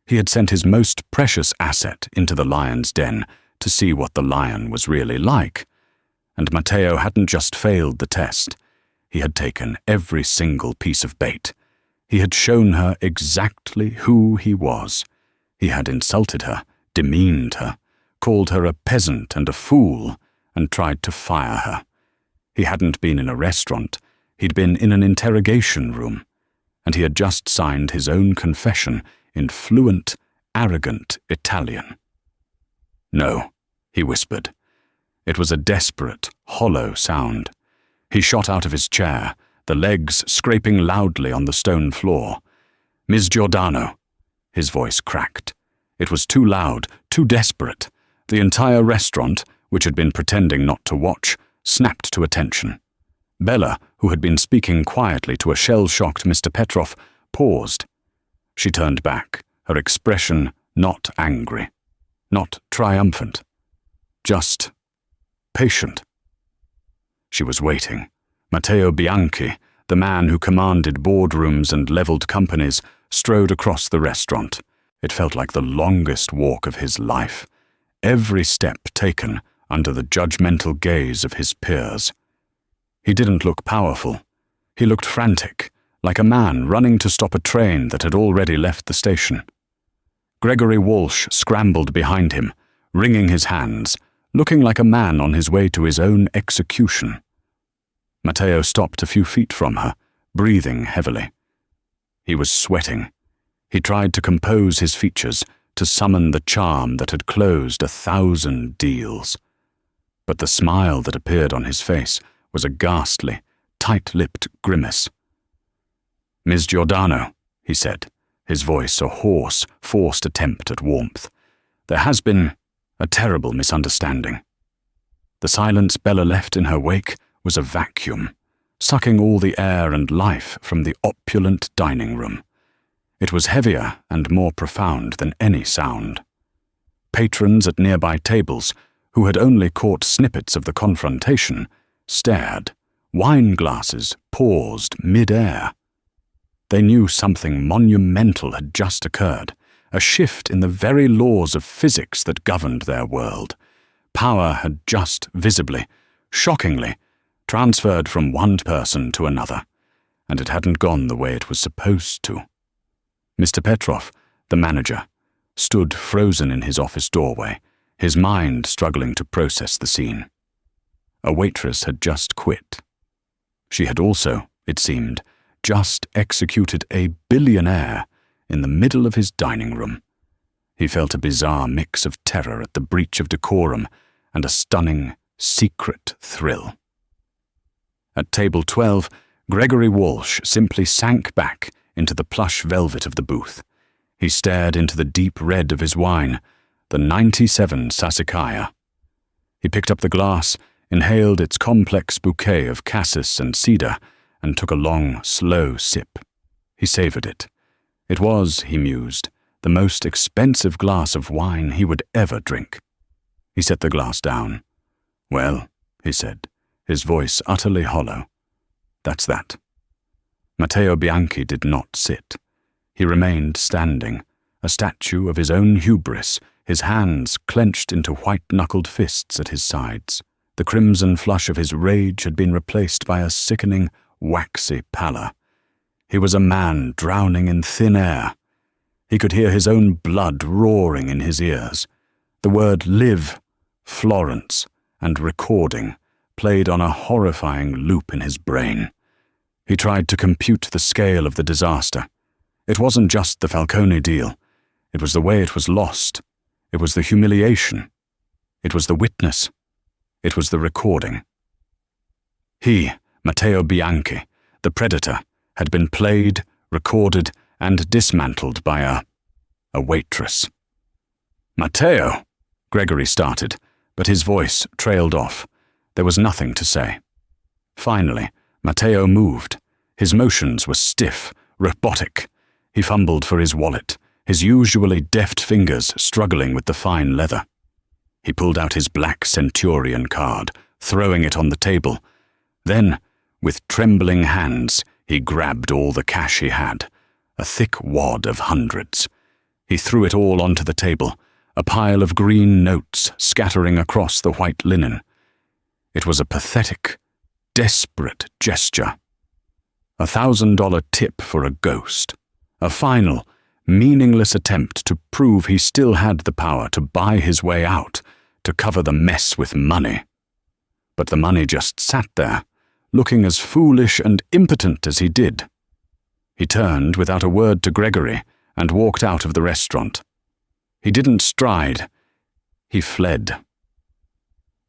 He had sent his most precious asset into the lion's den to see what the lion was really like. And Matteo hadn't just failed the test. He had taken every single piece of bait. He had shown her exactly who he was. He had insulted her, demeaned her, called her a peasant and a fool, and tried to fire her. He hadn't been in a restaurant. He'd been in an interrogation room. And he had just signed his own confession in fluent, arrogant Italian. "No," he whispered. It was a desperate, hollow sound. He shot out of his chair, the legs scraping loudly on the stone floor. "Ms. Giordano." His voice cracked. It was too loud, too desperate. The entire restaurant, which had been pretending not to watch, snapped to attention. Bella, who had been speaking quietly to a shell-shocked Mr. Petrov, paused. She turned back, her expression not angry, not triumphant, just patient. She was waiting. Matteo Bianchi, the man who commanded boardrooms and leveled companies, strode across the restaurant. It felt like the longest walk of his life, every step taken under the judgmental gaze of his peers. He didn't look powerful. He looked frantic, like a man running to stop a train that had already left the station. Gregory Walsh scrambled behind him, wringing his hands, looking like a man on his way to his own execution. Matteo stopped a few feet from her, breathing heavily. He was sweating. He tried to compose his features, to summon the charm that had closed 1,000 deals. But the smile that appeared on his face was a ghastly, tight-lipped grimace. "Ms. Giordano," he said, his voice a hoarse, forced attempt at warmth. "There has been a terrible misunderstanding." The silence Bella left in her wake was a vacuum, sucking all the air and life from the opulent dining room. It was heavier and more profound than any sound. Patrons at nearby tables, who had only caught snippets of the confrontation, stared, wine glasses paused mid-air. They knew something monumental had just occurred, a shift in the very laws of physics that governed their world. Power had just visibly, shockingly, transferred from one person to another, and it hadn't gone the way it was supposed to. Mr. Petrov, the manager, stood frozen in his office doorway, his mind struggling to process the scene. A waitress had just quit. She had also, it seemed, just executed a billionaire in the middle of his dining room. He felt a bizarre mix of terror at the breach of decorum and a stunning, secret thrill. At table 12, Gregory Walsh simply sank back into the plush velvet of the booth. He stared into the deep red of his wine, the 97 Sassicaia. He picked up the glass, inhaled its complex bouquet of cassis and cedar, and took a long, slow sip. He savored it. It was, he mused, the most expensive glass of wine he would ever drink. He set the glass down. "Well," he said, his voice utterly hollow. "That's that." Matteo Bianchi did not sit. He remained standing, a statue of his own hubris, his hands clenched into white-knuckled fists at his sides. The crimson flush of his rage had been replaced by a sickening, waxy pallor. He was a man drowning in thin air. He could hear his own blood roaring in his ears. The word live, Florence, and recording played on a horrifying loop in his brain. He tried to compute the scale of the disaster. It wasn't just the Falcone deal. It was the way it was lost. It was the humiliation. It was the witness. It was the recording. He, Matteo Bianchi, the predator, had been played, recorded, and dismantled by a waitress. "Matteo," Gregory started, but his voice trailed off. There was nothing to say. Finally, Matteo moved. His motions were stiff, robotic. He fumbled for his wallet, his usually deft fingers struggling with the fine leather. He pulled out his black centurion card, throwing it on the table. Then, with trembling hands, he grabbed all the cash he had, a thick wad of hundreds. He threw it all onto the table, a pile of green notes scattering across the white linen. It was a pathetic, desperate gesture. $1,000 tip for a ghost. A final, meaningless attempt to prove he still had the power to buy his way out, to cover the mess with money. But the money just sat there, looking as foolish and impotent as he did. He turned without a word to Gregory and walked out of the restaurant. He didn't stride. He fled.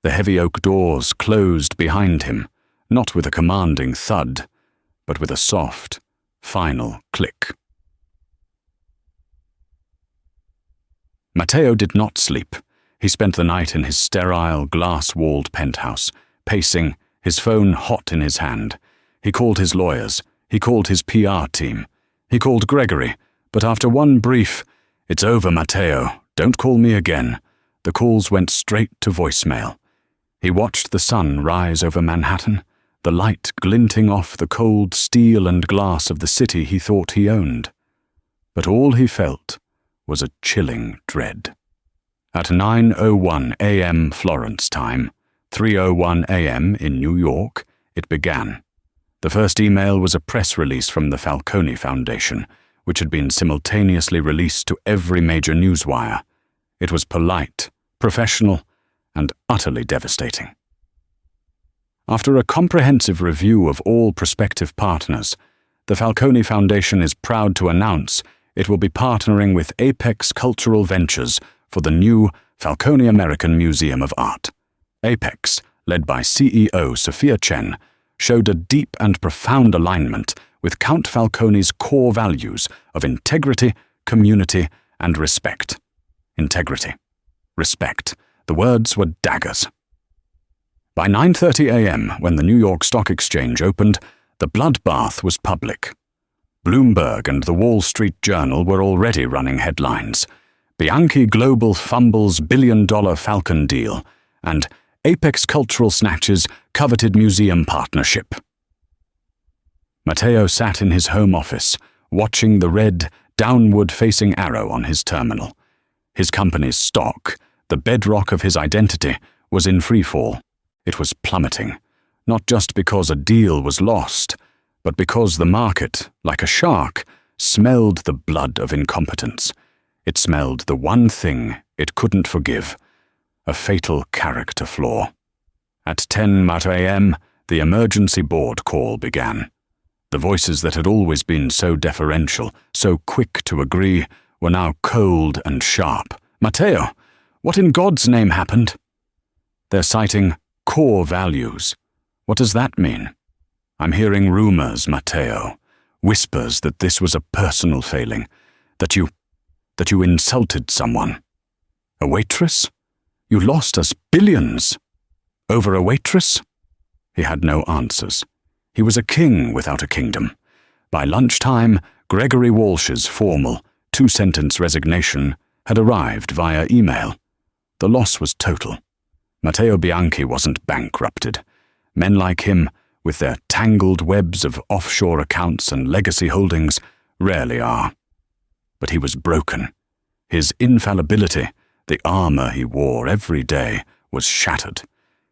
The heavy oak doors closed behind him, not with a commanding thud, but with a soft, final click. Matteo did not sleep. He spent the night in his sterile, glass-walled penthouse, pacing, his phone hot in his hand. He called his lawyers. He called his PR team. He called Gregory, but after one brief, "It's over, Matteo. Don't call me again," the calls went straight to voicemail. He watched the sun rise over Manhattan, the light glinting off the cold steel and glass of the city he thought he owned. But all he felt was a chilling dread. At 9:01 a.m. Florence time, 3:01 a.m. in New York, it began. The first email was a press release from the Falcone Foundation, which had been simultaneously released to every major newswire. It was polite, professional, and utterly devastating. After a comprehensive review of all prospective partners, the Falcone Foundation is proud to announce it will be partnering with Apex Cultural Ventures for the new Falcone American Museum of Art. Apex, led by CEO Sophia Chen, showed a deep and profound alignment with Count Falcone's core values of integrity, community, and respect. Integrity. Respect. The words were daggers. By 9:30 a.m., when the New York Stock Exchange opened, the bloodbath was public. Bloomberg and the Wall Street Journal were already running headlines. Bianchi Global fumbles billion-dollar Falcon deal, and Apex Cultural snatches coveted museum partnership. Matteo sat in his home office, watching the red, downward-facing arrow on his terminal. His company's stock, the bedrock of his identity, was in freefall. It was plummeting, not just because a deal was lost, but because the market, like a shark, smelled the blood of incompetence. It smelled the one thing it couldn't forgive, a fatal character flaw. At 10 a.m., the emergency board call began. The voices that had always been so deferential, so quick to agree, were now cold and sharp. "Matteo, what in God's name happened?" "They're citing core values." "What does that mean?" "I'm hearing rumors, Matteo. Whispers that this was a personal failing, that you insulted someone." "A waitress? You lost us billions. Over a waitress?" He had no answers. He was a king without a kingdom. By lunchtime, Gregory Walsh's formal, 2-sentence resignation had arrived via email. The loss was total. Matteo Bianchi wasn't bankrupted. Men like him, with their tangled webs of offshore accounts and legacy holdings, rarely are. But he was broken. His infallibility, the armor he wore every day, was shattered.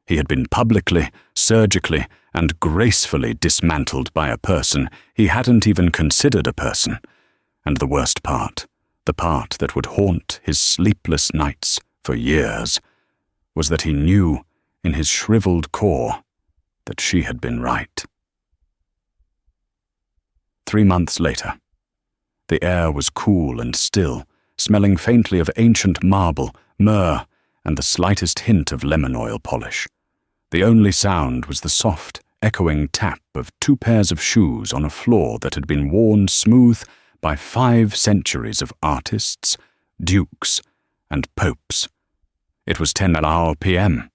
He had been publicly, surgically, and gracefully dismantled by a person he hadn't even considered a person. And the worst part, the part that would haunt his sleepless nights for years, was that he knew, in his shriveled core, that she had been right. 3 months later. The air was cool and still, smelling faintly of ancient marble, myrrh, and the slightest hint of lemon oil polish. The only sound was the soft, echoing tap of 2 pairs of shoes on a floor that had been worn smooth by 5 centuries of artists, dukes, and popes. It was 10 p.m.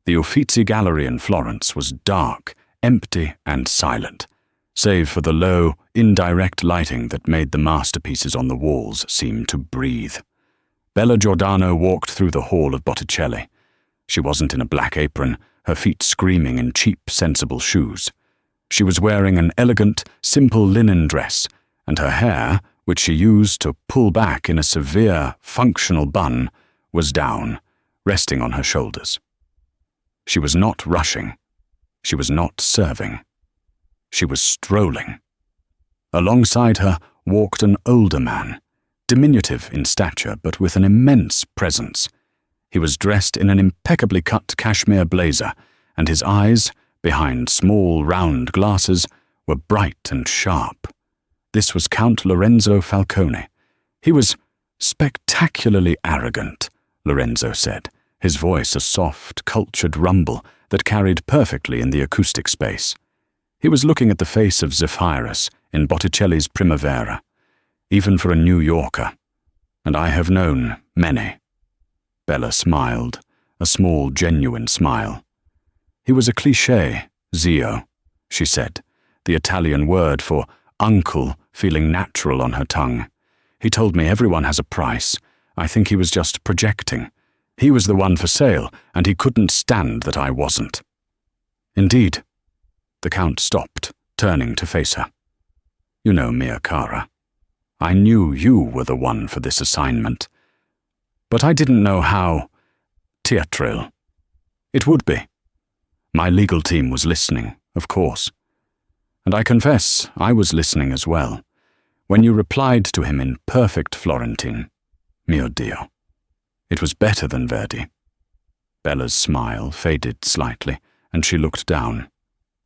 The Uffizi Gallery in Florence was dark, empty, and silent, save for the low, indirect lighting that made the masterpieces on the walls seem to breathe. Bella Giordano walked through the hall of Botticelli. She wasn't in a black apron, her feet screaming in cheap, sensible shoes. She was wearing an elegant, simple linen dress, and her hair, which she used to pull back in a severe, functional bun, was down, resting on her shoulders. She was not rushing. She was not serving. She was strolling. Alongside her walked an older man, diminutive in stature but with an immense presence. He was dressed in an impeccably cut cashmere blazer, and his eyes, behind small round glasses, were bright and sharp. This was Count Lorenzo Falcone. He was spectacularly arrogant, Lorenzo said, his voice a soft, cultured rumble that carried perfectly in the acoustic space. He was looking at the face of Zephyrus in Botticelli's Primavera, even for a New Yorker, and I have known many. Bella smiled, a small, genuine smile. He was a cliché, zio, she said, the Italian word for uncle feeling natural on her tongue. He told me everyone has a price. I think he was just projecting. He was the one for sale, and he couldn't stand that I wasn't. Indeed. The Count stopped, turning to face her. You know, mia cara, I knew you were the one for this assignment. But I didn't know how teatril it would be. My legal team was listening, of course. And I confess I was listening as well, when you replied to him in perfect Florentine. Mio Dio. It was better than Verdi. Bella's smile faded slightly, and she looked down.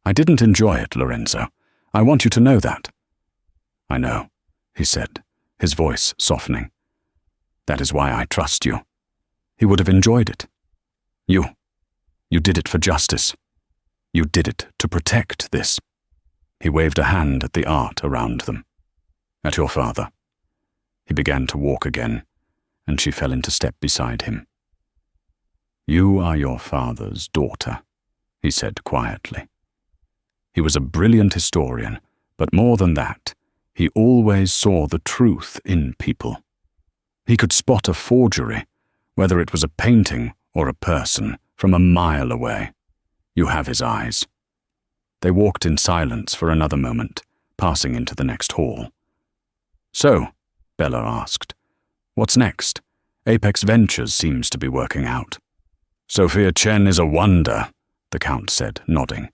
I didn't enjoy it, Lorenzo. I want you to know that. I know, he said, his voice softening. That is why I trust you. He would have enjoyed it. You did it for justice. You did it to protect this. He waved a hand at the art around them. At your father. He began to walk again, and she fell into step beside him. You are your father's daughter, he said quietly. He was a brilliant historian, but more than that, he always saw the truth in people. He could spot a forgery, whether it was a painting or a person, from a mile away. You have his eyes. They walked in silence for another moment, passing into the next hall. "So," Bella asked, "what's next? Apex Ventures seems to be working out." "Sophia Chen is a wonder," the Count said, nodding.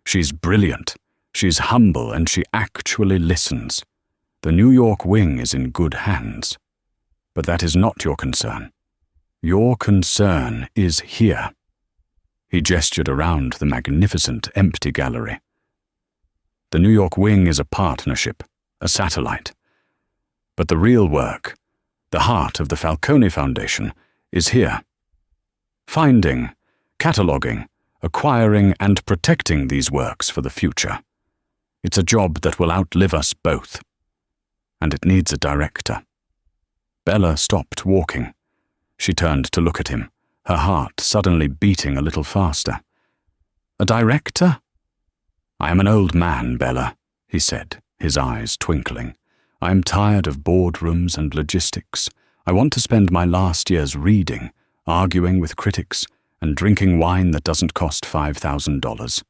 "She's brilliant. She's humble, and she actually listens. The New York wing is in good hands. But that is not your concern. Your concern is here." He gestured around the magnificent empty gallery. "The New York wing is a partnership, a satellite. But the real work, the heart of the Falcone Foundation, is here. Finding, cataloging, acquiring and protecting these works for the future. It's a job that will outlive us both. And it needs a director." Bella stopped walking. She turned to look at him, her heart suddenly beating a little faster. "A director?" "I am an old man, Bella," he said, his eyes twinkling. "I am tired of boardrooms and logistics. I want to spend my last years reading, arguing with critics, and drinking wine that doesn't cost $5,000.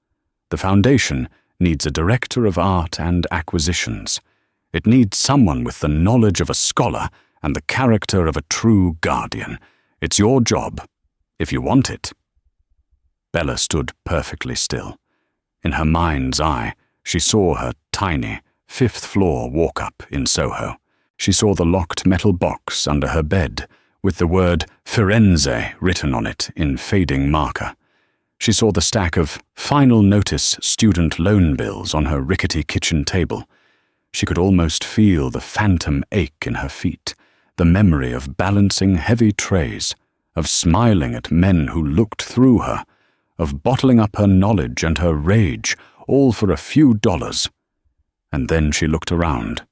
The foundation needs a director of art and acquisitions. It needs someone with the knowledge of a scholar and the character of a true guardian. It's your job, if you want it." Bella stood perfectly still. In her mind's eye, she saw her tiny, fifth-floor walk-up in Soho. She saw the locked metal box under her bed, with the word Firenze written on it in fading marker. She saw the stack of final notice student loan bills on her rickety kitchen table. She could almost feel the phantom ache in her feet, the memory of balancing heavy trays, of smiling at men who looked through her, of bottling up her knowledge and her rage, all for a few dollars. And then she looked around.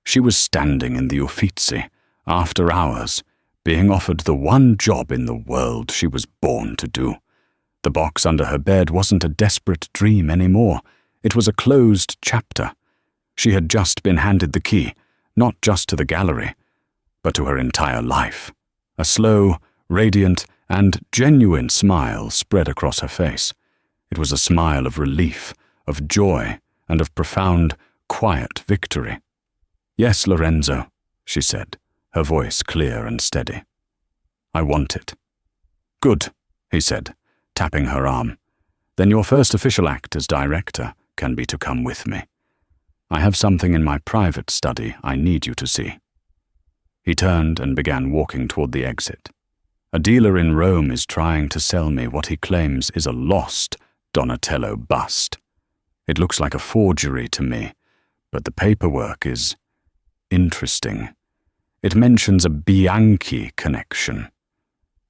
She was standing in the Uffizi, after hours, being offered the one job in the world she was born to do. The box under her bed wasn't a desperate dream anymore. It was a closed chapter. She had just been handed the key, not just to the gallery, but to her entire life. A slow, radiant, and genuine smile spread across her face. It was a smile of relief, of joy, and of profound, quiet victory. "Yes, Lorenzo," she said, her voice clear and steady. "I want it." "Good," he said, tapping her arm. "Then your first official act as director can be to come with me. I have something in my private study I need you to see." He turned and began walking toward the exit. "A dealer in Rome is trying to sell me what he claims is a lost Donatello bust. It looks like a forgery to me, but the paperwork is interesting. It mentions a Bianchi connection.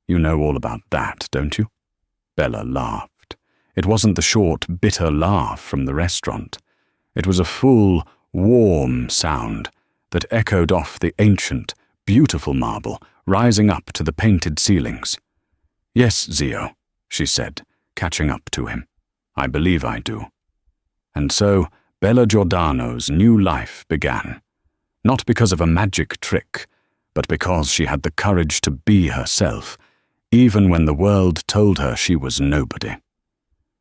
You know all about that, don't you?" Bella laughed. It wasn't the short, bitter laugh from the restaurant. It was a full, warm sound that echoed off the ancient, beautiful marble, rising up to the painted ceilings. "Yes, Zio," she said, catching up to him. "I believe I do." And so Bella Giordano's new life began, not because of a magic trick, but because she had the courage to be herself, even when the world told her she was nobody.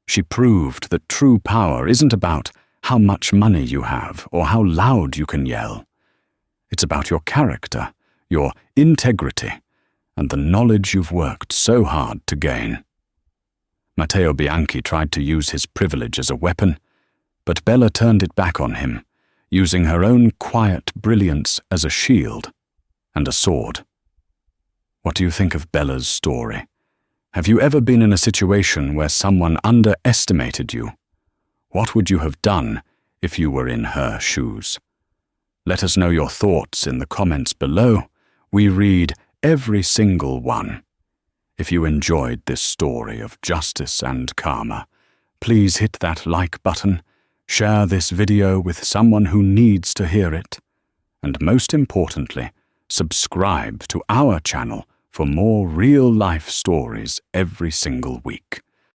She proved that true power isn't about how much money you have or how loud you can yell. It's about your character, your integrity, and the knowledge you've worked so hard to gain. Matteo Bianchi tried to use his privilege as a weapon, but Bella turned it back on him, using her own quiet brilliance as a shield and a sword. What do you think of Bella's story? Have you ever been in a situation where someone underestimated you? What would you have done if you were in her shoes? Let us know your thoughts in the comments below. We read every single one. If you enjoyed this story of justice and karma, please hit that like button, share this video with someone who needs to hear it, and most importantly, subscribe to our channel for more real-life stories every single week.